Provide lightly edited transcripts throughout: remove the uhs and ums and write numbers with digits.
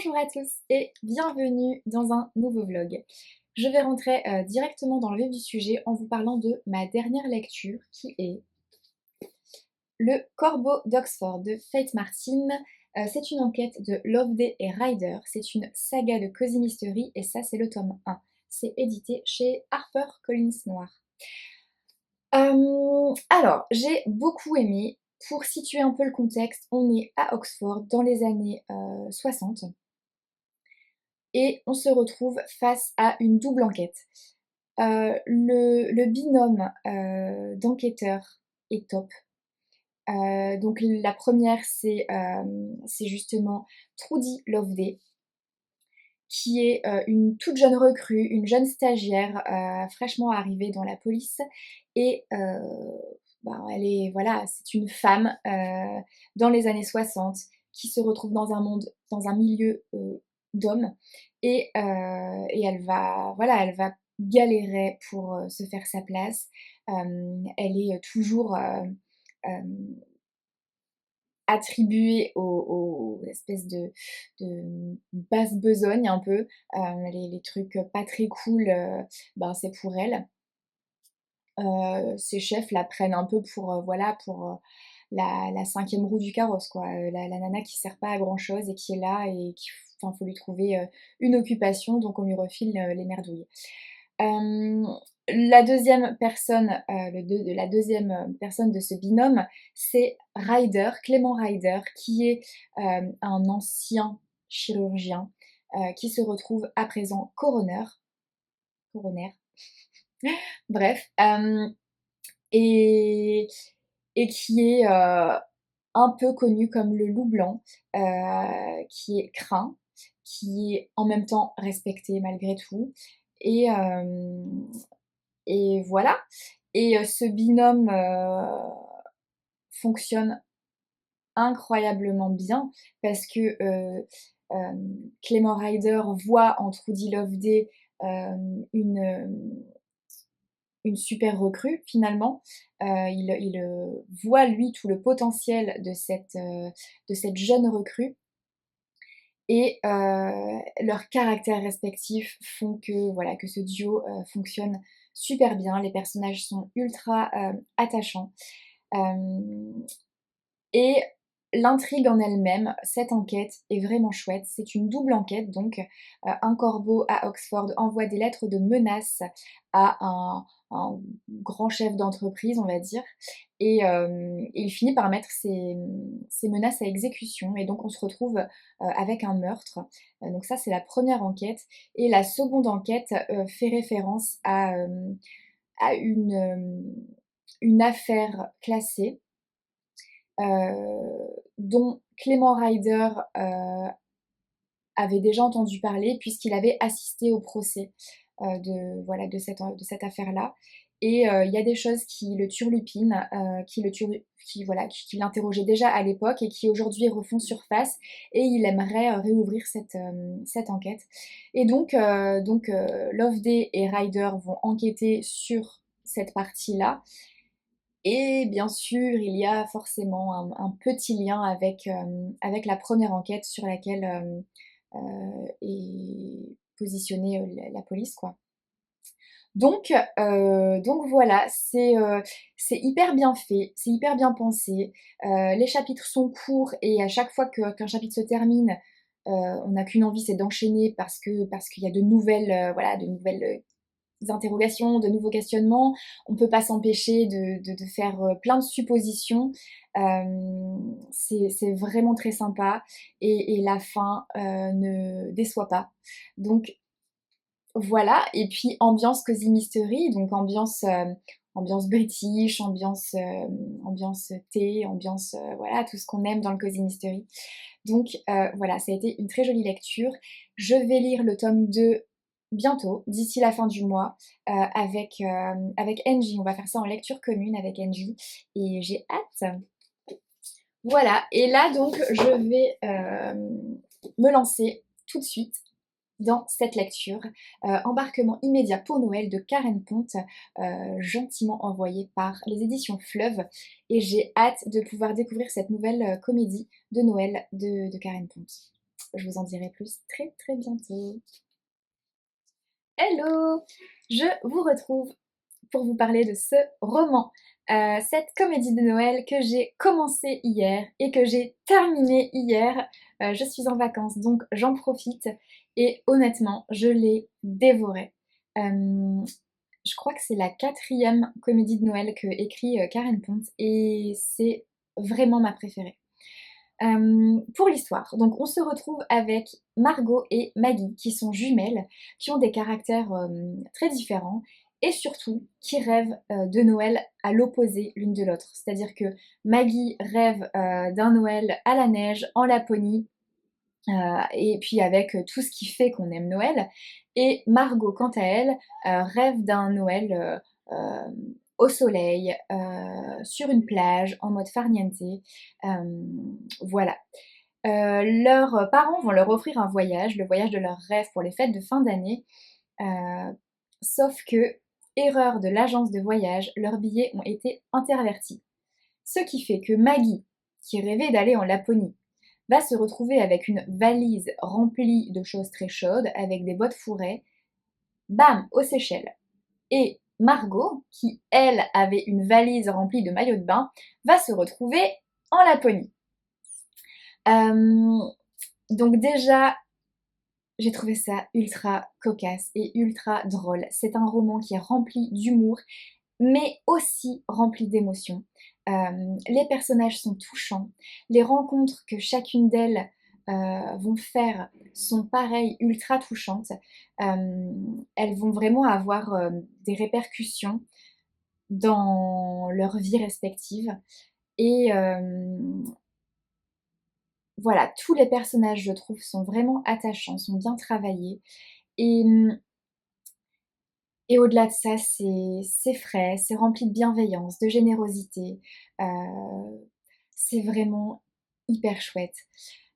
Bonjour à tous et bienvenue dans un nouveau vlog. Je vais rentrer directement dans le vif du sujet en vous parlant de ma dernière lecture qui est Le Corbeau d'Oxford de Fate Martin. C'est une enquête de Loveday et Ryder, c'est une saga de Cozy Mystery et ça c'est le tome 1. C'est édité chez HarperCollins Noir. Alors, j'ai beaucoup aimé. Pour situer un peu le contexte, on est à Oxford dans les années 60. Et on se retrouve face à une double enquête. Le binôme d'enquêteurs est top. Donc la première, c'est justement Trudy Loveday, qui est une toute jeune recrue, une jeune stagiaire fraîchement arrivée dans la police. Et elle est, voilà, c'est une femme dans les années 60 qui se retrouve dans un monde, dans un milieu d'hommes. Et elle va, voilà, elle va galérer pour se faire sa place. Elle est toujours attribuée aux espèces de basse besogne un peu. Les trucs pas très cool, c'est pour elle. Ses chefs la prennent un peu pour, voilà, pour la cinquième roue du carrosse, quoi. La nana qui sert pas à grand chose et qui est là et qui, enfin, faut lui trouver une occupation, donc on lui refile les merdouilles. La deuxième personne, la deuxième personne de ce binôme, c'est Ryder, Clément Ryder, qui est un ancien chirurgien qui se retrouve à présent coroner, bref, et, et qui est un peu connu comme le loup blanc, qui est craint, qui est en même temps respecté malgré tout. Et, et voilà. Et ce binôme fonctionne incroyablement bien parce que Clément Ryder voit en Trudy Loveday une super recrue finalement. Il voit lui tout le potentiel de cette jeune recrue. Et leurs caractères respectifs font que, voilà, que ce duo fonctionne super bien. Les personnages sont ultra attachants. Et l'intrigue en elle-même, cette enquête est vraiment chouette. C'est une double enquête, donc un corbeau à Oxford envoie des lettres de menaces à un grand chef d'entreprise, on va dire, et il finit par mettre ces menaces à exécution, et donc on se retrouve avec un meurtre. Donc ça, c'est la première enquête, et la seconde enquête fait référence à une affaire classée dont Clément Ryder avait déjà entendu parler puisqu'il avait assisté au procès de cette affaire-là. Et il y a des choses qui le turlupinent, qui l'interrogeaient déjà à l'époque et qui aujourd'hui refont surface, et il aimerait réouvrir cette enquête. Et donc Loveday et Ryder vont enquêter sur cette partie-là. Et bien sûr, il y a forcément un petit lien avec la première enquête sur laquelle est positionnée la police, quoi. Donc voilà, c'est hyper bien fait, c'est hyper bien pensé. Les chapitres sont courts et à chaque fois qu'un chapitre se termine, on n'a qu'une envie, c'est d'enchaîner parce qu'il y a de nouvelles, de nouvelles interrogations, de nouveaux questionnements. On ne peut pas s'empêcher de faire plein de suppositions. C'est vraiment très sympa et la fin ne déçoit pas. Donc voilà, et puis ambiance Cozy Mystery, donc ambiance british, ambiance thé, ambiance voilà, tout ce qu'on aime dans le Cozy Mystery. Donc voilà, ça a été une très jolie lecture. Je vais lire le tome 2 bientôt, d'ici la fin du mois, avec Angie. On va faire ça en lecture commune avec Angie et j'ai hâte. Voilà, et là donc je vais me lancer tout de suite dans cette lecture. Embarquement immédiat pour Noël de Karen Pont, gentiment envoyé par les éditions Fleuve. Et j'ai hâte de pouvoir découvrir cette nouvelle comédie de Noël de Karen Pont. Je vous en dirai plus très très bientôt. Hello! Je vous retrouve pour vous parler de ce roman, cette comédie de Noël que j'ai commencé hier et que j'ai terminée hier. Je suis en vacances donc j'en profite et honnêtement je l'ai dévorée. Je crois que c'est la 4e comédie de Noël que écrit, Karen Pont et c'est vraiment ma préférée. Pour l'histoire, donc on se retrouve avec Margot et Maggie qui sont jumelles, qui ont des caractères très différents et surtout qui rêvent de Noël à l'opposé l'une de l'autre. C'est-à-dire que Maggie rêve d'un Noël à la neige, en Laponie, et puis avec tout ce qui fait qu'on aime Noël. Et Margot, quant à elle, rêve d'un Noël au soleil, sur une plage, en mode farniente. Voilà. Leurs parents vont leur offrir un voyage, le voyage de leurs rêves pour les fêtes de fin d'année. Euh, Sauf que, erreur de l'agence de voyage, leurs billets ont été intervertis. Ce qui fait que Maggie, qui rêvait d'aller en Laponie, va se retrouver avec une valise remplie de choses très chaudes, avec des bottes fourrées, bam, aux Seychelles. Et Margot, qui elle avait une valise remplie de maillots de bain, va se retrouver en Laponie. Euh, donc déjà, j'ai trouvé ça ultra cocasse et ultra drôle. C'est un roman qui est rempli d'humour, mais aussi rempli d'émotions. Les personnages sont touchants. Les rencontres que chacune d'elles vont faire sont pareilles, ultra touchantes. Elles vont vraiment avoir des répercussions dans leur vie respective. Et voilà, tous les personnages, je trouve, sont vraiment attachants, sont bien travaillés. Et, et au-delà de ça, c'est frais, c'est rempli de bienveillance, de générosité. C'est vraiment hyper chouette.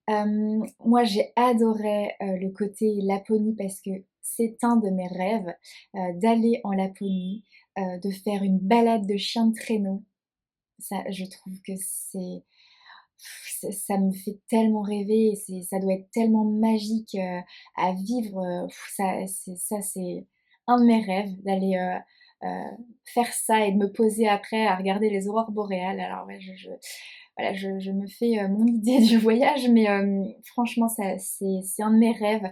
Moi, j'ai adoré le côté Laponie parce que c'est un de mes rêves d'aller en Laponie, de faire une balade de chien de traîneau. Ça, je trouve que ça me fait tellement rêver, ça doit être tellement magique à vivre. C'est un de mes rêves d'aller faire ça et de me poser après à regarder les aurores boréales. Alors ouais, voilà, je me fais mon idée du voyage, mais franchement, c'est un de mes rêves,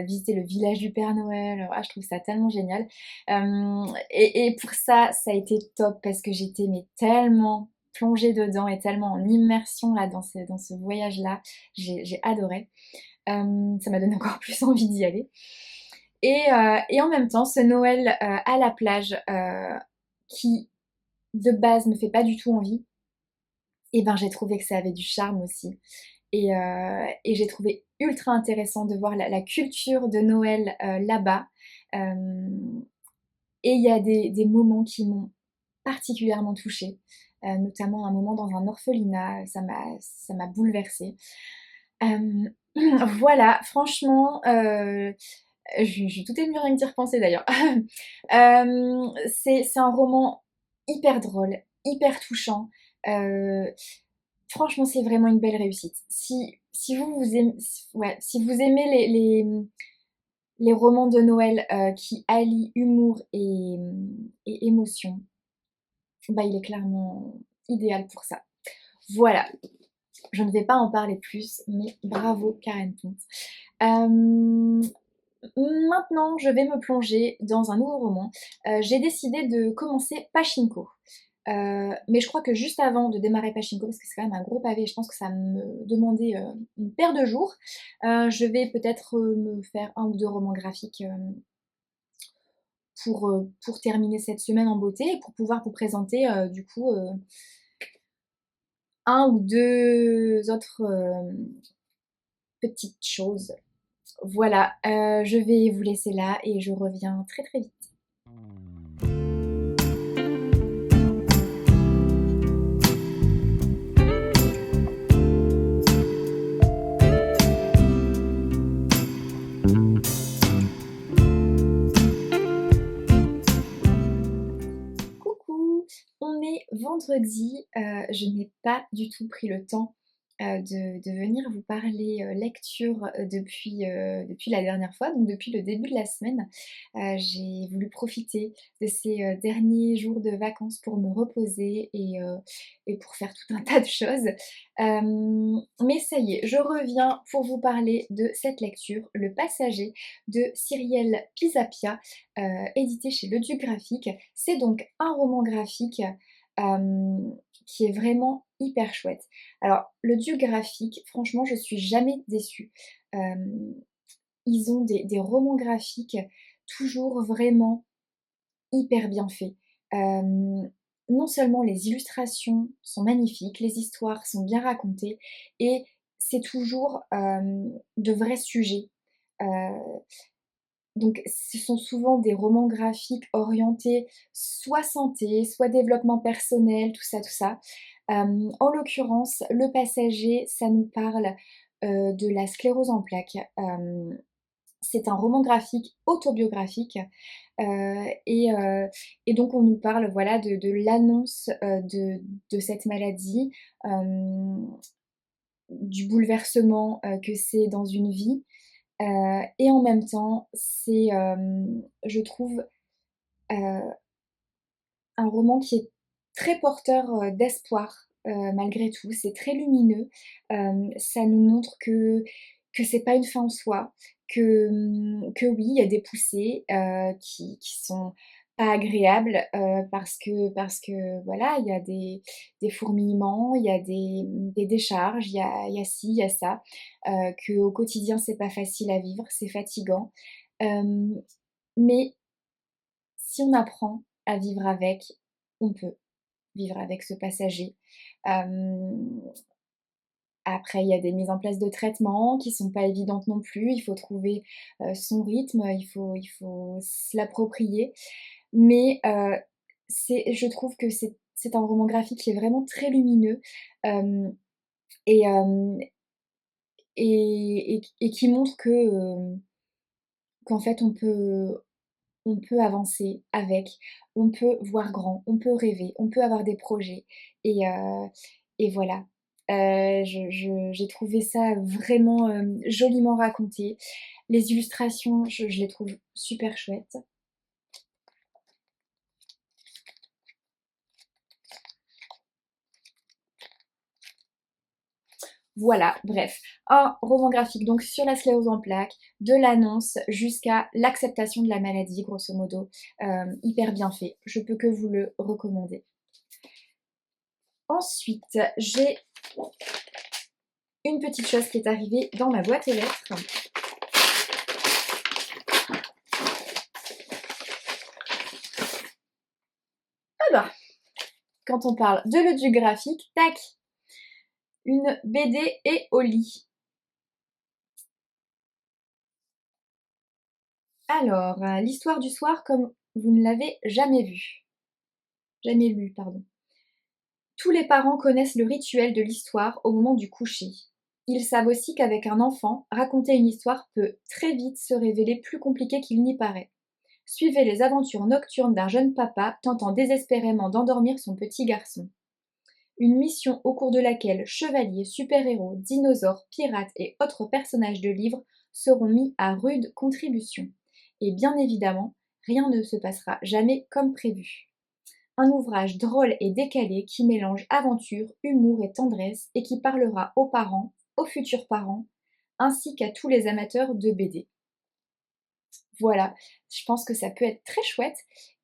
visiter le village du Père Noël. Ah, je trouve ça tellement génial. Et pour ça, ça a été top parce que j'étais mais tellement plongée dedans et tellement en immersion là dans ce voyage-là. J'ai adoré. Ça m'a donné encore plus envie d'y aller. Et en même temps, ce Noël à la plage qui de base me fait pas du tout envie, et ben j'ai trouvé que ça avait du charme aussi. Et j'ai trouvé ultra intéressant de voir la culture de Noël là-bas. Et il y a des moments qui m'ont particulièrement touchée, notamment un moment dans un orphelinat, ça m'a bouleversée. Euh, voilà, franchement, j'ai tout ému rien que d'y repenser d'ailleurs. C'est un roman hyper drôle, hyper touchant. Euh, Franchement, c'est vraiment une belle réussite. Si vous aimez, ouais, si vous aimez les romans de Noël qui allient humour et émotion, bah, il est clairement idéal pour ça. Voilà, je ne vais pas en parler plus, mais bravo Karen Pont. Maintenant, je vais me plonger dans un nouveau roman. J'ai décidé de commencer Pachinko. Mais je crois que juste avant de démarrer Pachinko, parce que c'est quand même un gros pavé, je pense que ça me demandait une paire de jours, je vais peut-être me faire un ou deux romans graphiques pour terminer cette semaine en beauté et pour pouvoir vous présenter du coup un ou deux autres petites choses. Voilà, je vais vous laisser là et je reviens très très vite. Coucou, on est vendredi, je n'ai pas du tout pris le temps de venir vous parler, lecture, depuis la dernière fois, donc depuis le début de la semaine. J'ai voulu profiter de ces, derniers jours de vacances pour me reposer et pour faire tout un tas de choses. Mais ça y est, je reviens pour vous parler de cette lecture, Le Passager de Cyrielle Pisapia, édité chez Le Duc Graphique. C'est donc un roman graphique, qui est vraiment hyper chouette. Alors, le Duc Graphique, franchement, je suis jamais déçue. Hem, Ils ont des romans graphiques toujours vraiment hyper bien faits. Non seulement les illustrations sont magnifiques, les histoires sont bien racontées et c'est toujours, de vrais sujets. Heu donc ce sont souvent des romans graphiques orientés soit santé, soit développement personnel, tout ça, tout ça. En l'occurrence, Le Passager, ça nous parle, de la sclérose en plaques. C'est un roman graphique autobiographique, heu et heu et donc on nous parle, voilà, de l'annonce, de cette maladie, hem, du bouleversement, que c'est dans une vie. Et en même temps, c'est, je trouve, heu, un roman qui est très porteur, d'espoir, malgré tout. C'est très lumineux. Ça nous montre que c'est pas une fin en soi, que oui, il y a des poussées, qui sont pas agréables, parce que voilà, il y a des fourmillements, il y a des décharges, il y a ci, il y a ça, qu'au quotidien, c'est pas facile à vivre, c'est fatigant. Hem, mais si on apprend à vivre avec, on peut vivre avec ce passager. Hem, Après il y a des mises en place de traitements qui sont pas évidentes non plus. Il faut trouver, son rythme, il faut se l'approprier. Mais, je trouve que c'est un roman graphique qui est vraiment très lumineux, hem et hem et qui montre qu'en fait on peut avancer avec, on peut voir grand, on peut rêver, on peut avoir des projets et voilà. J'ai trouvé ça vraiment, joliment raconté. Les illustrations, je les trouve super chouettes. Voilà, bref, un roman graphique donc sur la sclérose en plaques, de l'annonce jusqu'à l'acceptation de la maladie grosso modo, hyper bien fait. Je peux que vous le recommander. Ensuite, j'ai une petite chose qui est arrivée dans ma boîte aux lettres. Ah bah, quand on parle de le du graphique, tac, une BD et au lit. Alors, l'histoire du soir comme vous ne l'avez jamais vue. Jamais lu, pardon. Tous les parents connaissent le rituel de l'histoire au moment du coucher. Ils savent aussi qu'avec un enfant, raconter une histoire peut très vite se révéler plus compliqué qu'il n'y paraît. Suivez les aventures nocturnes d'un jeune papa tentant désespérément d'endormir son petit garçon. Une mission au cours de laquelle chevaliers, super-héros, dinosaures, pirates et autres personnages de livres seront mis à rude contribution. Et bien évidemment, rien ne se passera jamais comme prévu. Un ouvrage drôle et décalé qui mélange aventure, humour et tendresse et qui parlera aux parents, aux futurs parents, ainsi qu'à tous les amateurs de BD. Voilà, je pense que ça peut être très chouette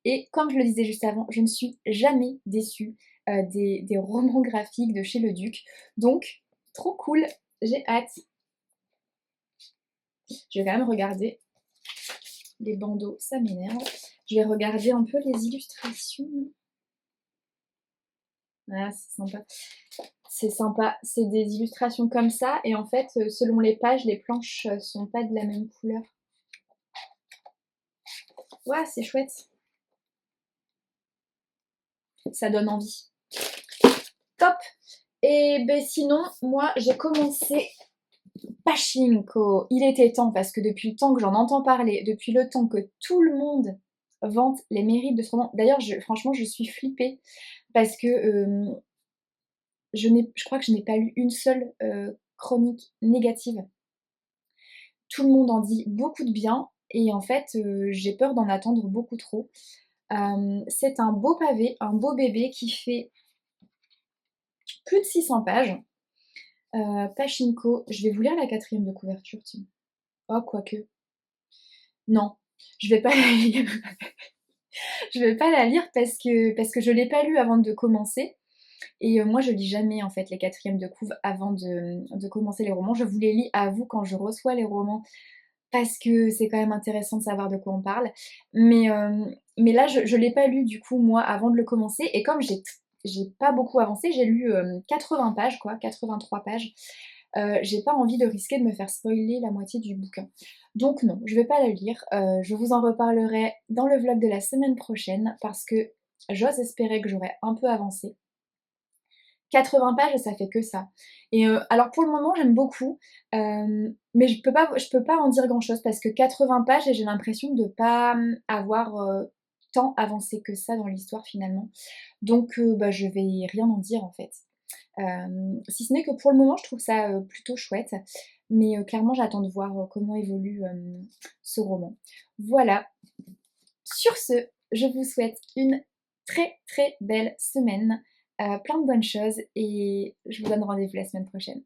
et comme je le disais juste avant, je ne suis jamais déçue, des romans graphiques de chez Le Duc. Donc trop cool, j'ai hâte. Je vais quand même regarder les bandeaux, ça m'énerve. Je vais regarder un peu les illustrations. Ah, c'est sympa. C'est sympa, c'est des illustrations comme ça et en fait, selon les pages, les planches, sont pas de la même couleur. Ouais, c'est chouette. Ça donne envie. Top! Et beh, sinon, moi, j'ai commencé Pachinko. Il était temps parce que depuis le temps que j'en entends parler, depuis le temps que tout le monde vante les mérites de ce roman. D'ailleurs, franchement, je suis flippée parce que je crois que je n'ai pas lu une seule chronique négative. Tout le monde en dit beaucoup de bien et en fait, j'ai peur d'en attendre beaucoup trop. C'est un beau pavé, un beau bébé qui fait plus de 600 pages. Pachinko, je vais vous lire la quatrième de couverture, tiens. Oh, quoique. Non, je vais pas la lire. Je vais pas la lire parce que je l'ai pas lu avant de commencer. Et moi, je lis jamais en fait les quatrièmes de couve avant de commencer les romans. Je vous les lis à vous quand je reçois les romans parce que c'est quand même intéressant de savoir de quoi on parle. Mais là, je l'ai pas lu du coup moi avant de le commencer. Et comme j'ai pas beaucoup avancé, j'ai lu 80 pages, quoi, 83 pages. J'ai pas envie de risquer de me faire spoiler la moitié du bouquin. Donc non, je vais pas la lire. Je vous en reparlerai dans le vlog de la semaine prochaine parce que j'ose espérer que j'aurai un peu avancé. 80 pages, ça fait que ça. Et alors pour le moment, j'aime beaucoup, mais je peux pas en dire grand-chose parce que 80 pages et j'ai l'impression de pas avoir tant avancé que ça dans l'histoire finalement. Donc bah, je vais rien en dire en fait. Si ce n'est que pour le moment, je trouve ça plutôt chouette, mais clairement, j'attends de voir comment évolue ce roman. Voilà. Sur ce, je vous souhaite une très très belle semaine, plein de bonnes choses et je vous donne rendez-vous la semaine prochaine.